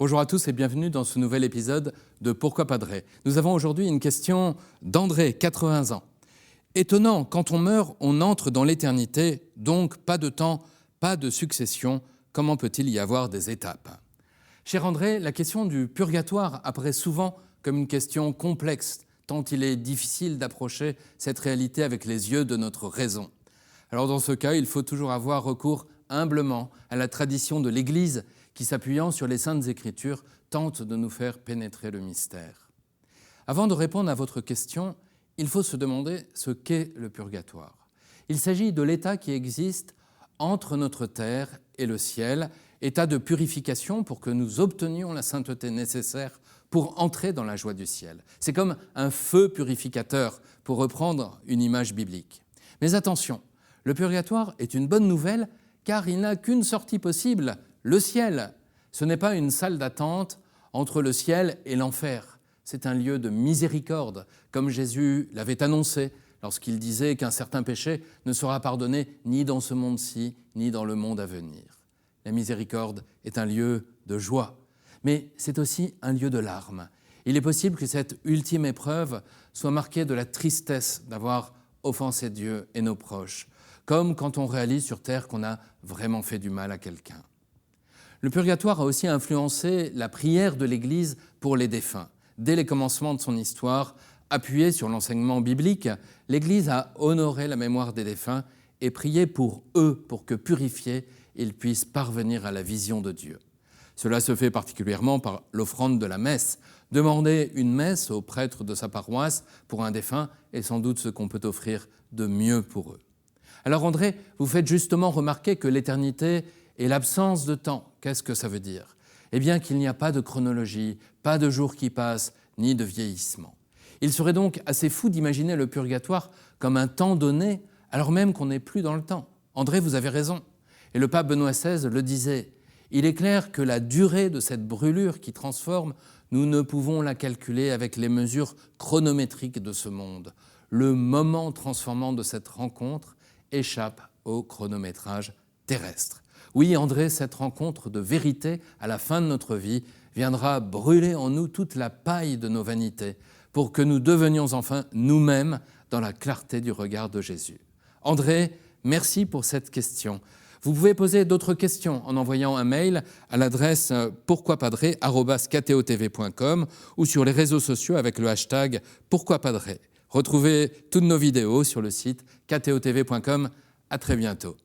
Bonjour à tous et bienvenue dans ce nouvel épisode de Pourquoi Padre. Nous avons aujourd'hui une question d'André, 80 ans. Étonnant, quand on meurt, on entre dans l'éternité, donc pas de temps, pas de succession. Comment peut-il y avoir des étapes ? Cher André, la question du purgatoire apparaît souvent comme une question complexe, tant il est difficile d'approcher cette réalité avec les yeux de notre raison. Alors dans ce cas, il faut toujours avoir recours humblement à la tradition de l'Église qui, s'appuyant sur les Saintes Écritures, tente de nous faire pénétrer le mystère. Avant de répondre à votre question, il faut se demander ce qu'est le purgatoire. Il s'agit de l'état qui existe entre notre terre et le ciel, état de purification pour que nous obtenions la sainteté nécessaire pour entrer dans la joie du ciel. C'est comme un feu purificateur, pour reprendre une image biblique. Mais attention, le purgatoire est une bonne nouvelle car il n'a qu'une sortie possible, le ciel. Ce n'est pas une salle d'attente entre le ciel et l'enfer. C'est un lieu de miséricorde, comme Jésus l'avait annoncé lorsqu'il disait qu'un certain péché ne sera pardonné ni dans ce monde-ci, ni dans le monde à venir. La miséricorde est un lieu de joie, mais c'est aussi un lieu de larmes. Il est possible que cette ultime épreuve soit marquée de la tristesse d'avoir offensé Dieu et nos proches, comme quand on réalise sur terre qu'on a vraiment fait du mal à quelqu'un. Le purgatoire a aussi influencé la prière de l'Église pour les défunts. Dès les commencements de son histoire, appuyée sur l'enseignement biblique, l'Église a honoré la mémoire des défunts et prié pour eux, pour que purifiés, ils puissent parvenir à la vision de Dieu. Cela se fait particulièrement par l'offrande de la messe. Demander une messe au prêtre de sa paroisse pour un défunt est sans doute ce qu'on peut offrir de mieux pour eux. Alors André, vous faites justement remarquer que l'éternité est l'absence de temps. Qu'est-ce que ça veut dire ? Eh bien qu'il n'y a pas de chronologie, pas de jour qui passe, ni de vieillissement. Il serait donc assez fou d'imaginer le purgatoire comme un temps donné, alors même qu'on n'est plus dans le temps. André, vous avez raison. Et le pape Benoît XVI le disait. Il est clair que la durée de cette brûlure qui transforme, nous ne pouvons la calculer avec les mesures chronométriques de ce monde. Le moment transformant de cette rencontre échappe au chronométrage terrestre. Oui, André, cette rencontre de vérité à la fin de notre vie viendra brûler en nous toute la paille de nos vanités pour que nous devenions enfin nous-mêmes dans la clarté du regard de Jésus. André, merci pour cette question. Vous pouvez poser d'autres questions en envoyant un mail à l'adresse pourquoipadre@ktotv.com ou sur les réseaux sociaux avec le hashtag pourquoipadre. Retrouvez toutes nos vidéos sur le site ktotv.com. À très bientôt.